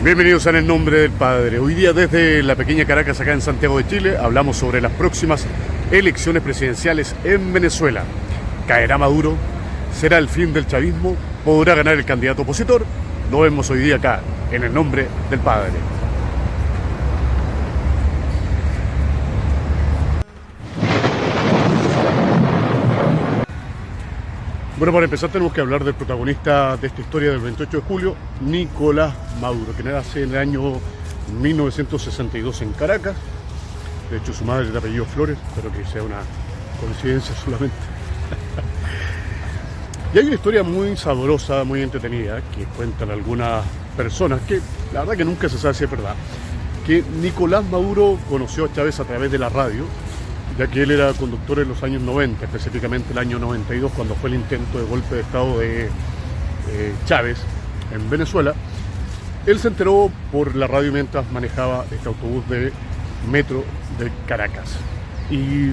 Bienvenidos a En el Nombre del Padre. Hoy día desde la pequeña Caracas, acá en Santiago de Chile, hablamos sobre las próximas elecciones presidenciales en Venezuela. ¿Caerá Maduro? ¿Será el fin del chavismo? ¿Podrá ganar el candidato opositor? Lo vemos hoy día acá, en el Nombre del Padre. Bueno, para empezar tenemos que hablar del protagonista de esta historia del 28 de julio, Nicolás Maduro, que nace en el año 1962 en Caracas. De hecho, su madre es de apellido Flores, espero que sea una coincidencia solamente. Y hay una historia muy sabrosa, muy entretenida, que cuentan algunas personas, que la verdad que nunca se sabe si es verdad, que Nicolás Maduro conoció a Chávez a través de la radio, ya que él era conductor en los años 90, específicamente el año 92, cuando fue el intento de golpe de Estado de Chávez en Venezuela. Él se enteró por la radio mientras manejaba este autobús de metro de Caracas. Y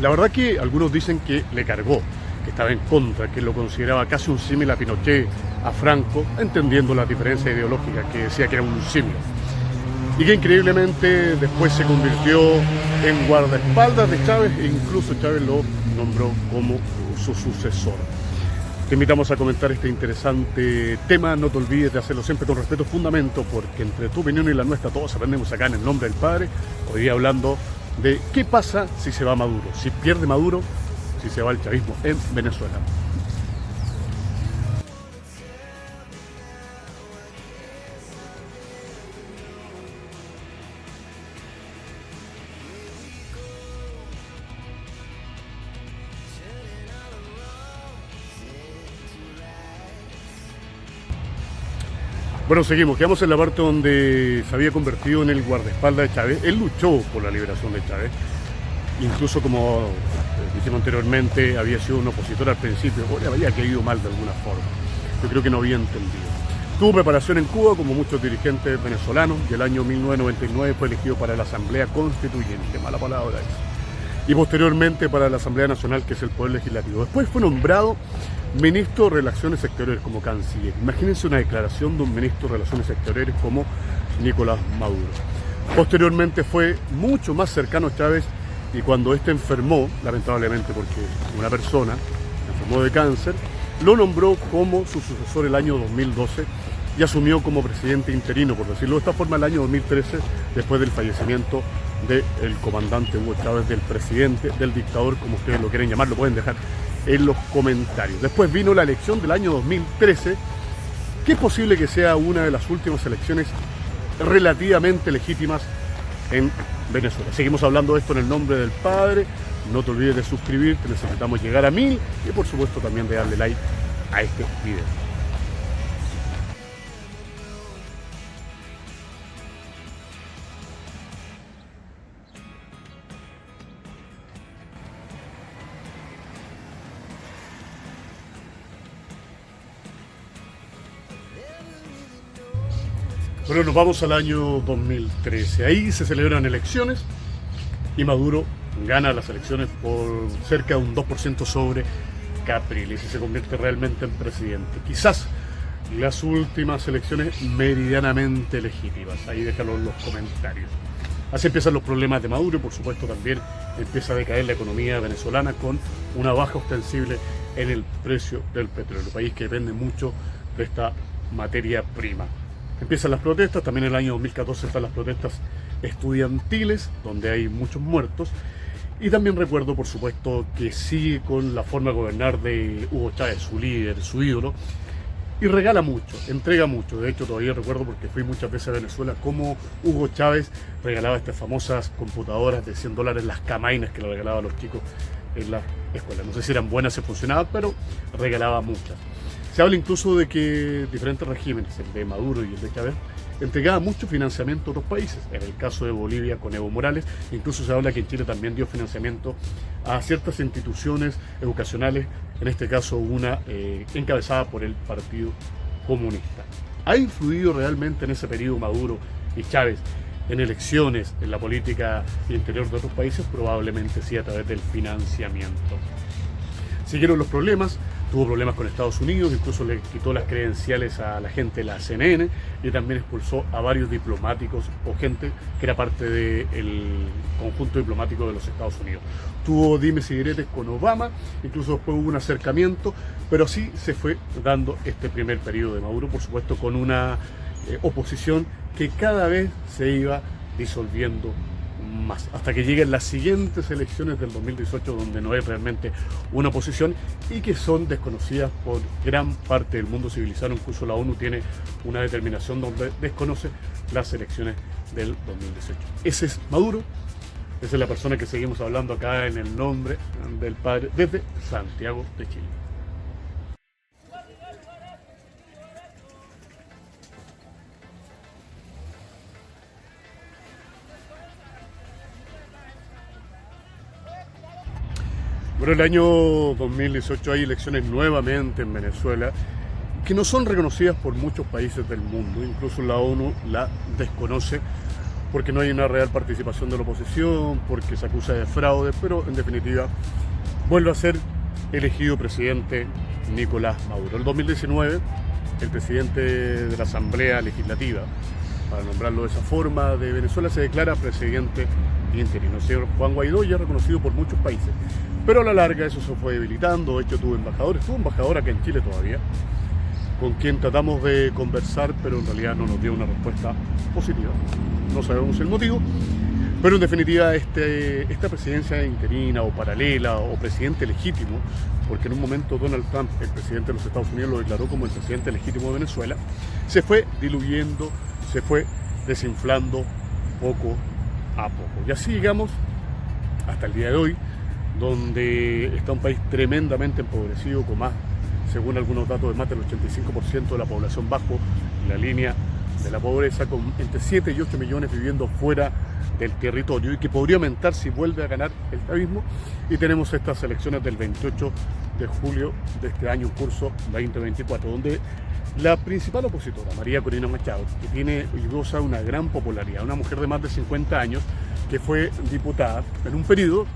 la verdad que algunos dicen que le cargó, que estaba en contra, que lo consideraba casi un símil a Pinochet, a Franco, entendiendo la diferencia ideológica, que decía que era un símil. Y que increíblemente después se convirtió en guardaespaldas de Chávez e incluso Chávez lo nombró como su sucesor. Te invitamos a comentar este interesante tema. No te olvides de hacerlo siempre con respeto, fundamento, porque entre tu opinión y la nuestra todos aprendemos acá en el Nombre del Padre. Hoy día hablando de qué pasa si se va Maduro, si pierde Maduro, si se va el chavismo en Venezuela. Bueno, seguimos. Quedamos en la parte donde se había convertido en el guardaespaldas de Chávez. Él luchó por la liberación de Chávez. Incluso, como dijimos anteriormente, había sido un opositor al principio. O le había caído mal de alguna forma. Yo creo que no había entendido. Tuvo preparación en Cuba, como muchos dirigentes venezolanos. Y el año 1999 fue elegido para la Asamblea Constituyente. Mala palabra esa. Y posteriormente para la Asamblea Nacional, que es el Poder Legislativo. Después fue nombrado ministro de Relaciones Exteriores como canciller. Imagínense una declaración de un ministro de Relaciones Exteriores como Nicolás Maduro. Posteriormente fue mucho más cercano a Chávez y cuando éste enfermó, lamentablemente porque una persona enfermó de cáncer, lo nombró como su sucesor el año 2012 y asumió como presidente interino, por decirlo de esta forma, el año 2013, después del fallecimiento del comandante Hugo Chávez, del presidente, del dictador, como ustedes lo quieren llamar, lo pueden dejar en los comentarios. Después vino la elección del año 2013, que es posible que sea una de las últimas elecciones relativamente legítimas en Venezuela. Seguimos hablando de esto en el Nombre del Padre. No te olvides de suscribirte, necesitamos llegar a 1000 y por supuesto también de darle like a este video. Bueno, nos vamos al año 2013. Ahí se celebran elecciones y Maduro gana las elecciones por cerca de un 2% sobre Capriles y se convierte realmente en presidente. Quizás las últimas elecciones meridianamente legítimas. Ahí déjalo en los comentarios. Así empiezan los problemas de Maduro y por supuesto también empieza a decaer la economía venezolana con una baja ostensible en el precio del petróleo, país que depende mucho de esta materia prima. Empiezan las protestas, también en el año 2014 están las protestas estudiantiles, donde hay muchos muertos. Y también recuerdo, por supuesto, que sigue con la forma de gobernar de Hugo Chávez, su líder, su ídolo, y regala mucho, entrega mucho. De hecho, todavía recuerdo, porque fui muchas veces a Venezuela, cómo Hugo Chávez regalaba estas famosas computadoras de $100, las camainas que le regalaba a los chicos en la escuela. No sé si eran buenas, si funcionaban, pero regalaba muchas. Se habla incluso de que diferentes regímenes, el de Maduro y el de Chávez, entregaban mucho financiamiento a otros países. En el caso de Bolivia con Evo Morales, incluso se habla que en Chile también dio financiamiento a ciertas instituciones educacionales, en este caso una encabezada por el Partido Comunista. ¿Ha influido realmente en ese periodo Maduro y Chávez en elecciones, en la política interior de otros países? Probablemente sí, a través del financiamiento. Siguieron los problemas. tuvo problemas con Estados Unidos, incluso le quitó las credenciales a la gente de la CNN y también expulsó a varios diplomáticos o gente que era parte del conjunto diplomático de los Estados Unidos. Tuvo dimes y diretes con Obama, incluso después hubo un acercamiento, pero así se fue dando este primer periodo de Maduro, por supuesto con una oposición que cada vez se iba disolviendo más, hasta que lleguen las siguientes elecciones del 2018, donde no es realmente una oposición y que son desconocidas por gran parte del mundo civilizado. Incluso la ONU tiene una determinación donde desconoce las elecciones del 2018. Ese es Maduro, esa es la persona que seguimos hablando acá en el nombre del Padre desde Santiago de Chile. Bueno, el año 2018 hay elecciones nuevamente en Venezuela que no son reconocidas por muchos países del mundo, incluso la ONU la desconoce porque no hay una real participación de la oposición, porque se acusa de fraude, pero en definitiva vuelve a ser elegido presidente Nicolás Maduro. En el 2019, el presidente de la Asamblea Legislativa, para nombrarlo de esa forma, de Venezuela se declara presidente interino. El señor Juan Guaidó ya reconocido por muchos países, pero a la larga eso se fue debilitando. De hecho tuvo embajador acá en Chile todavía, con quien tratamos de conversar, pero en realidad no nos dio una respuesta positiva. No sabemos el motivo, pero en definitiva esta presidencia interina o paralela o presidente legítimo, porque en un momento Donald Trump, el presidente de los Estados Unidos, lo declaró como el presidente legítimo de Venezuela, se fue diluyendo, se fue desinflando poco a poco. Y así llegamos hasta el día de hoy, donde está un país tremendamente empobrecido, con más, según algunos datos, de más del 85% de la población bajo la línea de la pobreza, con entre 7 y 8 millones viviendo fuera del territorio y que podría aumentar si vuelve a ganar el chavismo. Y tenemos estas elecciones del 28 de julio de este año en curso 2024, donde la principal opositora, María Corina Machado, que tiene y goza una gran popularidad, una mujer de más de 50 años que fue diputada en un periodo,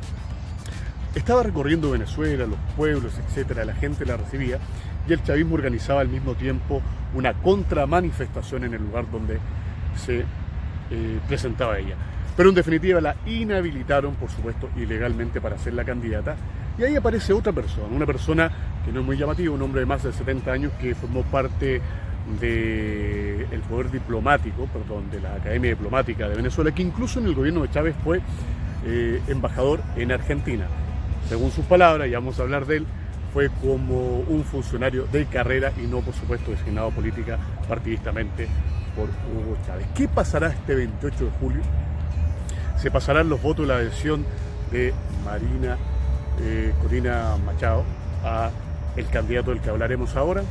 estaba recorriendo Venezuela, los pueblos, etcétera, la gente la recibía y el chavismo organizaba al mismo tiempo una contramanifestación en el lugar donde se presentaba ella. Pero en definitiva la inhabilitaron, por supuesto, ilegalmente para ser la candidata. Y ahí aparece otra persona, una persona que no es muy llamativa, un hombre de más de 70 años que formó parte del poder diplomático, de la Academia Diplomática de Venezuela, que incluso en el gobierno de Chávez fue embajador en Argentina. Según sus palabras, y vamos a hablar de él, fue como un funcionario de carrera y no, por supuesto, designado política partidistamente por Hugo Chávez. ¿Qué pasará este 28 de julio? Se pasarán los votos de la adhesión de Corina Machado a el candidato del que hablaremos ahora.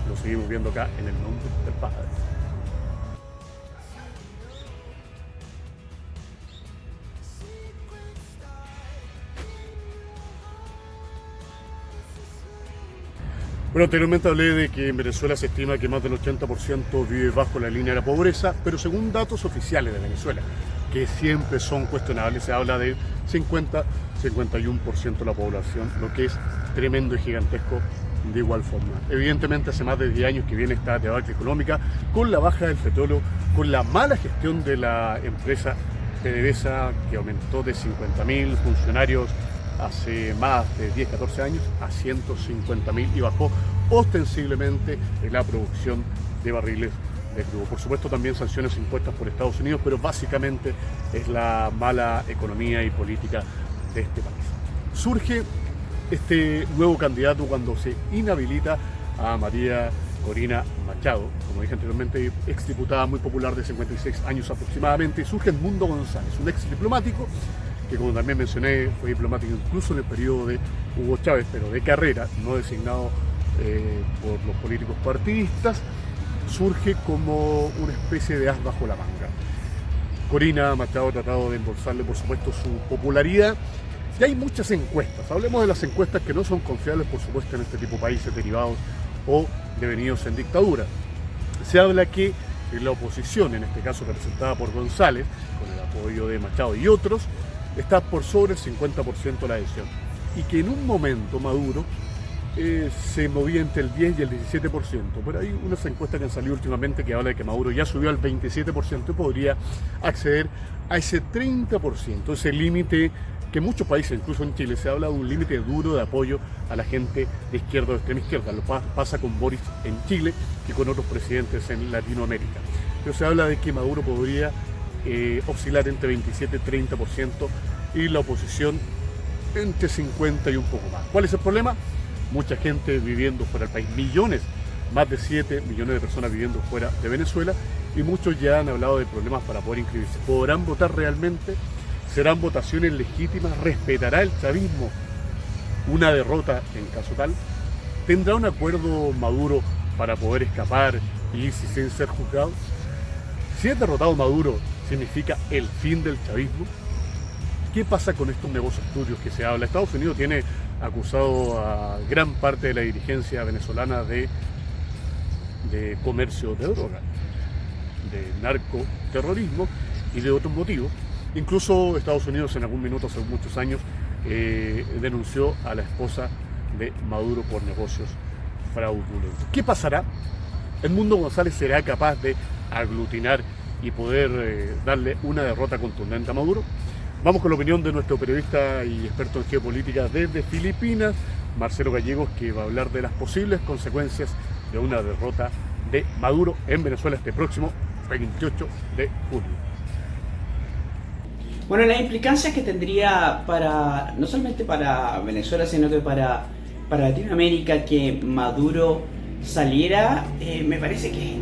Lo seguimos viendo acá en el nombre del Padre. Bueno, anteriormente hablé de que en Venezuela se estima que más del 80% vive bajo la línea de la pobreza, pero según datos oficiales de Venezuela, que siempre son cuestionables, se habla de 50-51% de la población, lo que es tremendo y gigantesco de igual forma. Evidentemente hace más de 10 años que viene esta debacle económica, con la baja del petróleo, con la mala gestión de la empresa PDVSA, que aumentó de 50.000 funcionarios hace más de 10-14 años a 150.000 y bajó ostensiblemente en la producción de barriles de crudo. Por supuesto también sanciones impuestas por Estados Unidos, pero básicamente es la mala economía y política de este país. Surge este nuevo candidato cuando se inhabilita a María Corina Machado, como dije anteriormente, exdiputada muy popular de 56 años aproximadamente, y surge Edmundo González, un ex diplomático que, como también mencioné, fue diplomático incluso en el periodo de Hugo Chávez, pero de carrera, no designado por los políticos partidistas. Surge como una especie de as bajo la manga. Corina Machado ha tratado de embolsarle, por supuesto, su popularidad. Y hay muchas encuestas. Hablemos de las encuestas que no son confiables, por supuesto, en este tipo de países derivados o devenidos en dictadura. Se habla que la oposición, en este caso representada por González, con el apoyo de Machado y otros, está por sobre el 50% de la adhesión. Y que en un momento Maduro se movía entre el 10 y el 17%. Pero hay unas encuestas que han salido últimamente que habla de que Maduro ya subió al 27% y podría acceder a ese 30%, ese límite que en muchos países, incluso en Chile, se habla de un límite duro de apoyo a la gente de izquierda o de extrema izquierda. Lo pasa con Boris en Chile y con otros presidentes en Latinoamérica. Pero se habla de que Maduro podría oscilar entre 27 y 30% y la oposición entre 50 y un poco más. ¿Cuál es el problema? Mucha gente viviendo fuera del país, millones, más de 7 millones de personas viviendo fuera de Venezuela, y muchos ya han hablado de problemas para poder inscribirse. ¿Podrán votar realmente? ¿Serán votaciones legítimas? ¿Respetará el chavismo una derrota en caso tal? ¿Tendrá un acuerdo Maduro para poder escapar y irse sin ser juzgado? Si es derrotado Maduro, ¿significa el fin del chavismo? ¿Qué pasa con estos negocios turbios que se habla? Estados Unidos tiene acusado a gran parte de la dirigencia venezolana de comercio de droga, de narcoterrorismo y de otros motivos. Incluso Estados Unidos en algún minuto, hace muchos años, denunció a la esposa de Maduro por negocios fraudulentos. ¿Qué pasará? ¿El mundo González será capaz de aglutinar y poder darle una derrota contundente a Maduro? Vamos con la opinión de nuestro periodista y experto en geopolítica desde Filipinas, Marcelo Gallegos, que va a hablar de las posibles consecuencias de una derrota de Maduro en Venezuela este próximo 28 de julio. Bueno, las implicancias que tendría para, no solamente para Venezuela, sino que para Latinoamérica, que Maduro saliera, me parece que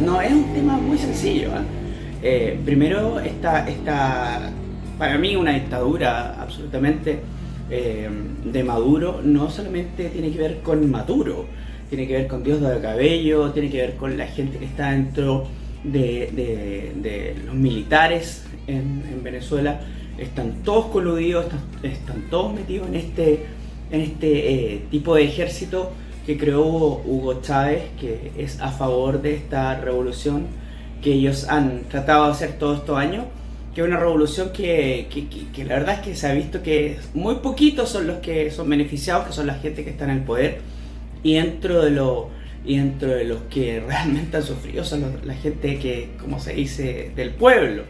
no es un tema muy sencillo, ¿eh? Primero, para mí una dictadura absolutamente de Maduro no solamente tiene que ver con Maduro, tiene que ver con Diosdado Cabello, tiene que ver con la gente que está dentro de los militares en Venezuela. Están todos coludidos, están todos metidos en este tipo de ejército que creó Hugo Chávez, que es a favor de esta revolución que ellos han tratado de hacer todos estos años, que es una revolución que la verdad es que se ha visto que muy poquitos son los que son beneficiados, que son la gente que está en el poder, y dentro de los que realmente han sufrido son la gente que, como se dice, del pueblo,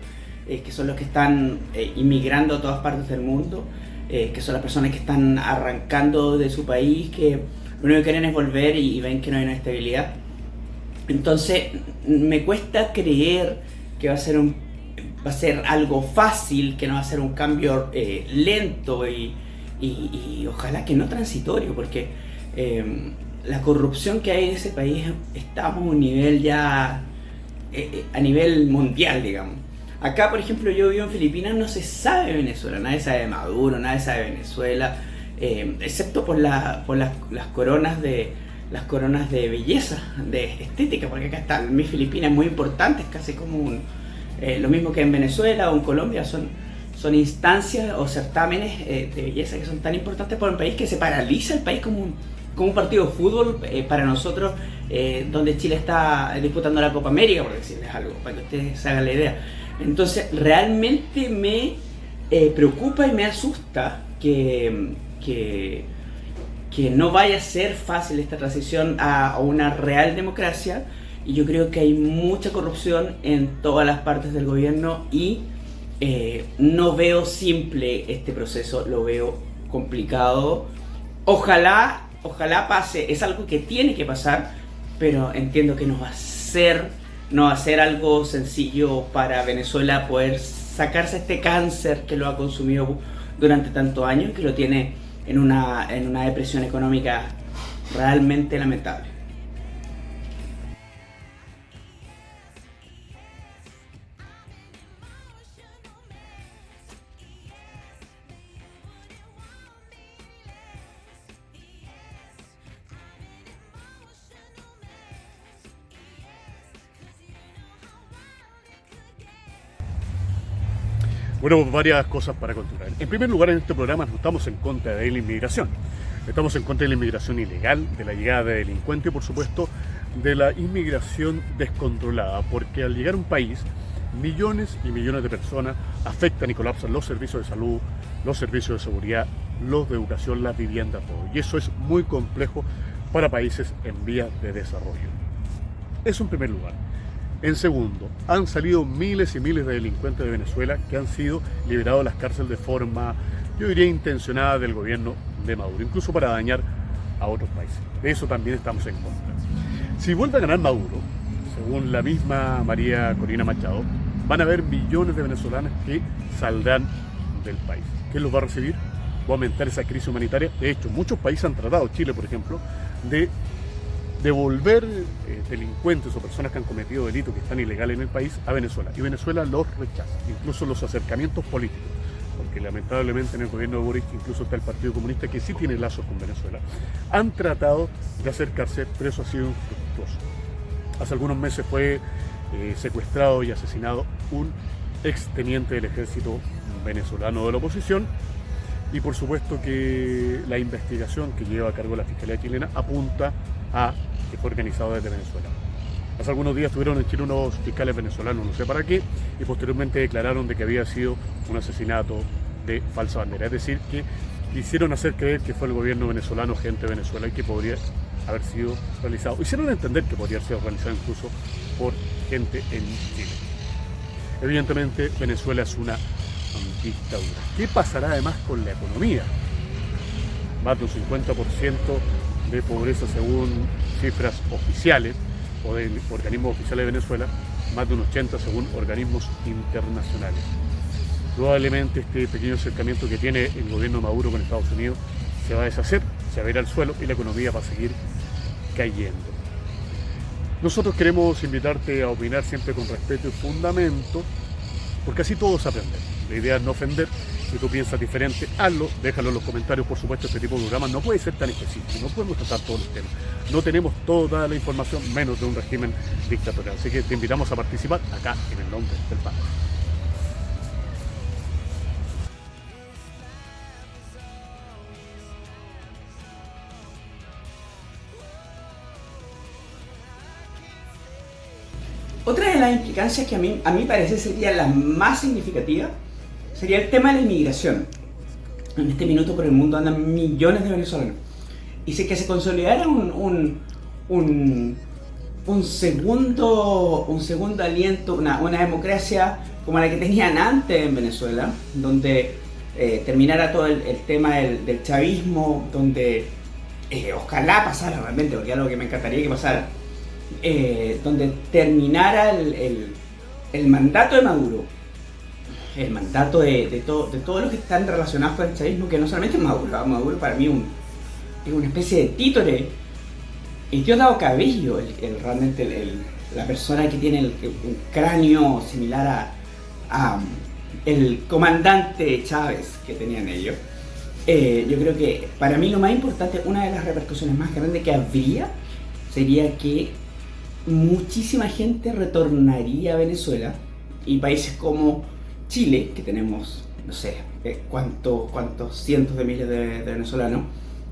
que son los que están inmigrando a todas partes del mundo, que son las personas que están arrancando de su país, que lo único que quieren es volver y ven que no hay una estabilidad. Entonces me cuesta creer que va a ser algo fácil, que no va a ser un cambio lento y ojalá que no transitorio, porque la corrupción que hay en ese país, estamos a un nivel ya a nivel mundial, digamos. Acá, por ejemplo, yo vivo en Filipinas, no se sabe de Venezuela, nadie sabe de Maduro, nadie sabe de Venezuela, excepto por las coronas de belleza, de estética, porque acá está mi Filipinas es muy importante, es casi como lo mismo que en Venezuela o en Colombia, son instancias o certámenes de belleza que son tan importantes para un país que se paraliza el país como un partido de fútbol para nosotros, donde Chile está disputando la Copa América, por decirles algo, para que ustedes se hagan la idea. Entonces realmente me preocupa y me asusta que no vaya a ser fácil esta transición a una real democracia, y yo creo que hay mucha corrupción en todas las partes del gobierno y no veo simple este proceso, lo veo complicado. Ojalá pase, es algo que tiene que pasar, pero entiendo que no va a ser algo sencillo para Venezuela poder sacarse este cáncer que lo ha consumido durante tantos años y que lo tiene en una depresión económica realmente lamentable. Bueno, varias cosas para continuar. En primer lugar, en este programa no estamos en contra de la inmigración. Estamos en contra de la inmigración ilegal, de la llegada de delincuentes y, por supuesto, de la inmigración descontrolada, porque al llegar a un país, millones y millones de personas afectan y colapsan los servicios de salud, los servicios de seguridad los de educación, las viviendas, todo. Y eso es muy complejo para países en vías de desarrollo. Eso en primer lugar. En segundo, han salido miles y miles de delincuentes de Venezuela que han sido liberados de las cárceles de forma, yo diría, intencionada del gobierno de Maduro, incluso para dañar a otros países. De eso también estamos en contra. Si vuelve a ganar Maduro, según la misma María Corina Machado, van a haber millones de venezolanos que saldrán del país. ¿Quién los va a recibir? Va a aumentar esa crisis humanitaria. De hecho, muchos países han tratado, Chile por ejemplo, de devolver delincuentes o personas que han cometido delitos que están ilegales en el país a Venezuela. Y Venezuela los rechaza, incluso los acercamientos políticos, porque lamentablemente en el gobierno de Boric incluso está el Partido Comunista que sí tiene lazos con Venezuela. Han tratado de acercarse, pero eso ha sido infructuoso. Hace algunos meses fue secuestrado y asesinado un exteniente del ejército venezolano de la oposición, y por supuesto que la investigación que lleva a cargo la Fiscalía chilena apunta a que fue organizado desde Venezuela. Hace algunos días estuvieron en Chile unos fiscales venezolanos, no sé para qué, y posteriormente declararon de que había sido un asesinato de falsa bandera, es decir, que hicieron hacer creer que fue el gobierno venezolano, gente de Venezuela, y que podría haber sido realizado. Hicieron entender que podría ser realizado incluso por gente en Chile. Evidentemente, Venezuela es una dictadura. ¿Qué pasará además con la economía? Más de un 50% de pobreza según cifras oficiales o de organismos oficiales de Venezuela, más de un 80% según organismos internacionales. Probablemente este pequeño acercamiento que tiene el gobierno de Maduro con Estados Unidos se va a deshacer, se va a ir al suelo y la economía va a seguir cayendo. Nosotros queremos invitarte a opinar siempre con respeto y fundamento, porque así todos aprenden. La idea es no ofender. Si tú piensas diferente, hazlo, déjalo en los comentarios. Por supuesto, este tipo de programa no puede ser tan específico, no podemos tratar todos los temas. No tenemos toda la información, menos de un régimen dictatorial. Así que te invitamos a participar acá en el nombre del Padre. Otra de las implicancias que a mí parece sería la más significativa sería el tema de la inmigración. En este minuto por el mundo andan millones de venezolanos. Y si que se consolidara un segundo aliento, una democracia como la que tenían antes en Venezuela, donde terminara todo el tema del chavismo, donde ojalá pasara realmente, porque es algo que me encantaría que pasara, donde terminara el mandato de Maduro, el mandato de todos los que están relacionados con el chavismo, que no solamente es Maduro. Maduro para mí es una especie de títere. El tío Dado Cabello, realmente la persona que tiene un cráneo similar a el comandante Chávez que tenían ellos. Yo creo que para mí lo más importante, una de las repercusiones más grandes que habría, sería que muchísima gente retornaría a Venezuela, y países como Chile, que tenemos, no sé, cuántos cientos de miles de venezolanos,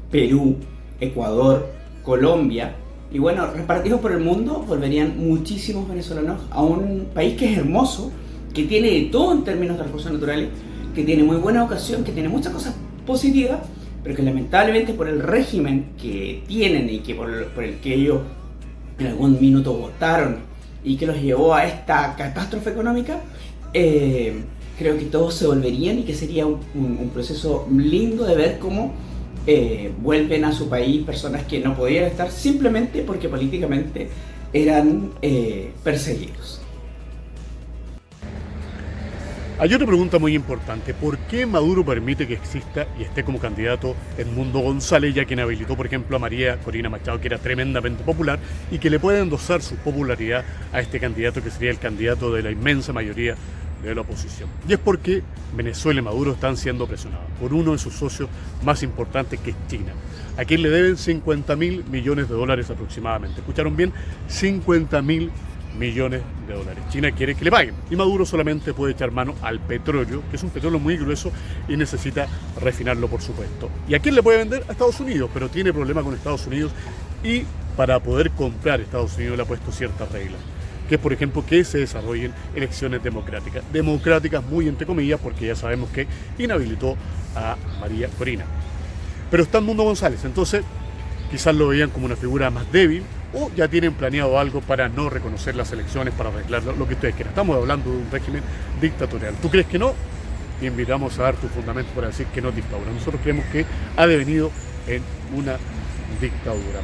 Perú, Ecuador, Colombia, y bueno, repartidos por el mundo, volverían muchísimos venezolanos a un país que es hermoso, que tiene de todo en términos de recursos naturales, que tiene muy buena educación, que tiene muchas cosas positivas, pero que lamentablemente por el régimen que tienen y que por el que ellos en algún minuto votaron y que los llevó a esta catástrofe económica, creo que todos se volverían, y que sería un proceso lindo de ver cómo vuelven a su país personas que no podían estar simplemente porque políticamente eran perseguidos. Hay otra pregunta muy importante: ¿por qué Maduro permite que exista y esté como candidato Edmundo González, ya quien habilitó, por ejemplo, a María Corina Machado, que era tremendamente popular, y que le puede endosar su popularidad a este candidato, que sería el candidato de la inmensa mayoría de la oposición? Y es porque Venezuela y Maduro están siendo presionados por uno de sus socios más importantes, que es China, a quien le deben 50.000 millones de dólares aproximadamente. ¿Escucharon bien? 50.000 millones de dólares. China quiere que le paguen, y Maduro solamente puede echar mano al petróleo, que es un petróleo muy grueso y necesita refinarlo, por supuesto. ¿Y a quién le puede vender? A Estados Unidos, pero tiene problemas con Estados Unidos, y para poder comprar Estados Unidos le ha puesto ciertas reglas. que es, por ejemplo, que se desarrollen elecciones democráticas. Democráticas muy entre comillas, porque ya sabemos que inhabilitó a María Corina. Pero está Edmundo González, entonces quizás lo veían como una figura más débil, o ya tienen planeado algo para no reconocer las elecciones, para arreglar lo que ustedes quieran. Estamos hablando de un régimen dictatorial. ¿Tú crees que no? Te invitamos a dar tu fundamento para decir que no es dictadura. Nosotros creemos que ha devenido en una dictadura.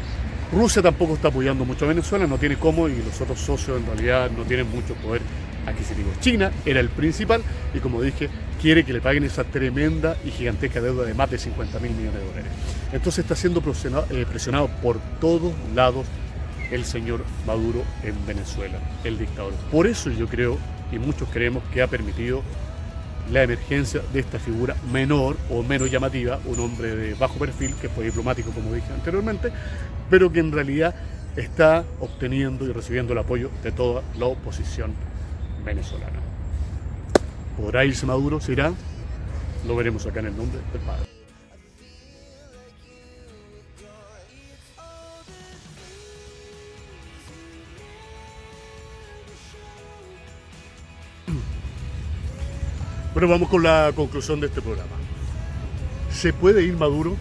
Rusia tampoco está apoyando mucho a Venezuela, no tiene cómo, y los otros socios en realidad no tienen mucho poder adquisitivo. China era el principal y, como dije, quiere que le paguen esa tremenda y gigantesca deuda de más de 50.000 millones de dólares. Entonces está siendo presionado por todos lados el señor Maduro en Venezuela, el dictador. Por eso yo creo, y muchos creemos, que ha permitido la emergencia de esta figura menor o menos llamativa, un hombre de bajo perfil, que fue diplomático, como dije anteriormente, pero que en realidad está obteniendo y recibiendo el apoyo de toda la oposición venezolana. ¿Podrá irse Maduro? ¿Se irá? Lo veremos acá en el nombre del Padre. Bueno, vamos con la conclusión de este programa. ¿Se puede ir Maduro?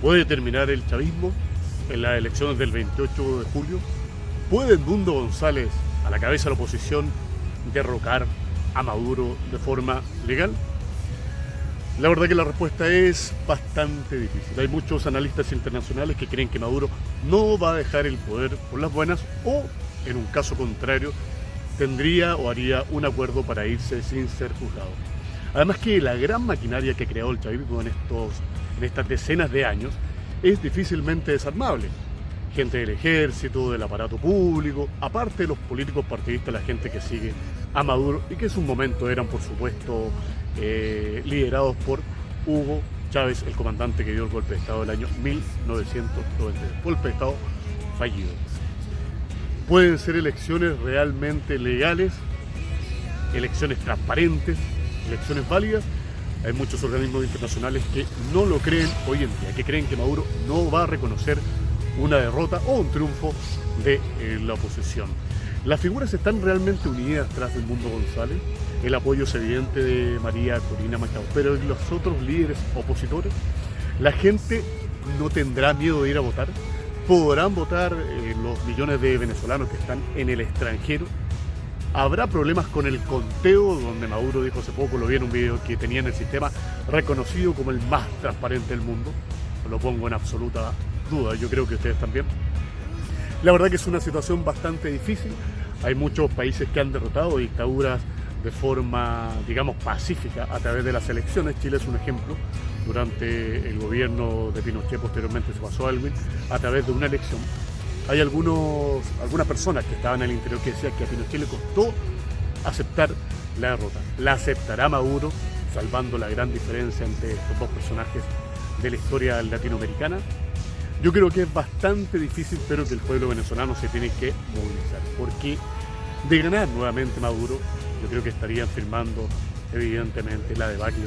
¿Puede terminar el chavismo en las elecciones del 28 de julio? ¿Puede Edmundo González, a la cabeza de la oposición, derrocar a Maduro de forma legal? La verdad que la respuesta es bastante difícil. Hay muchos analistas internacionales que creen que Maduro no va a dejar el poder por las buenas, o, en un caso contrario, tendría o haría un acuerdo para irse sin ser juzgado. Además que la gran maquinaria que creó el chavismo en estas decenas de años es difícilmente desarmable. Gente del ejército, del aparato público, aparte de los políticos partidistas, la gente que sigue a Maduro y que en su momento eran, por supuesto, liderados por Hugo Chávez, el comandante que dio el golpe de Estado del año 1992. Golpe de Estado fallido. Pueden ser elecciones realmente legales, elecciones transparentes, elecciones válidas. Hay muchos organismos internacionales que no lo creen hoy en día, que creen que Maduro no va a reconocer una derrota o un triunfo de la oposición. Las figuras están realmente unidas tras Edmundo González. El apoyo es evidente de María Corina Machado, pero los otros líderes opositores, la gente no tendrá miedo de ir a votar. ¿Podrán votar los millones de venezolanos que están en el extranjero? ¿Habrá problemas con el conteo, donde Maduro dijo hace poco, lo vi en un video, que tenían el sistema reconocido como el más transparente del mundo? Lo pongo en absoluta duda, yo creo que ustedes también. La verdad que es una situación bastante difícil. Hay muchos países que han derrotado dictaduras de forma, digamos, pacífica a través de las elecciones. Chile es un ejemplo. Durante el gobierno de Pinochet, posteriormente se pasó a Aylwin, a través de una elección. Hay algunas personas que estaban en el interior que decían que a Pinochet le costó aceptar la derrota. La aceptará Maduro, salvando la gran diferencia entre estos dos personajes de la historia latinoamericana. Yo creo que es bastante difícil, pero que el pueblo venezolano se tiene que movilizar, porque de ganar nuevamente Maduro, yo creo que estarían firmando evidentemente la debacle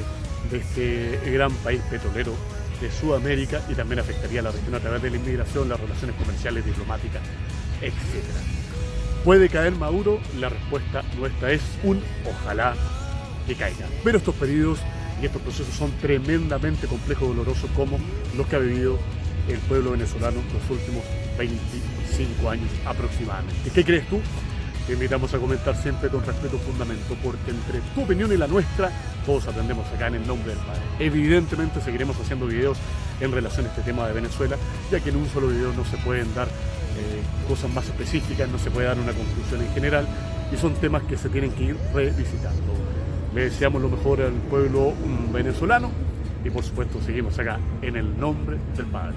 de este gran país petrolero de Sudamérica, y también afectaría a la región a través de la inmigración, las relaciones comerciales, diplomáticas, etc. ¿Puede caer Maduro? La respuesta nuestra es un ojalá que caiga. Pero estos periodos y estos procesos son tremendamente complejos y dolorosos, como los que ha vivido el pueblo venezolano los últimos 25 años aproximadamente. ¿Qué crees tú? Te invitamos a comentar siempre con respeto y fundamento, porque entre tu opinión y la nuestra, todos aprendemos acá en el nombre del Padre. Evidentemente seguiremos haciendo videos en relación a este tema de Venezuela, ya que en un solo video no se pueden dar cosas más específicas, no se puede dar una conclusión en general, y son temas que se tienen que ir revisitando. Le deseamos lo mejor al pueblo venezolano, y por supuesto seguimos acá en el nombre del Padre.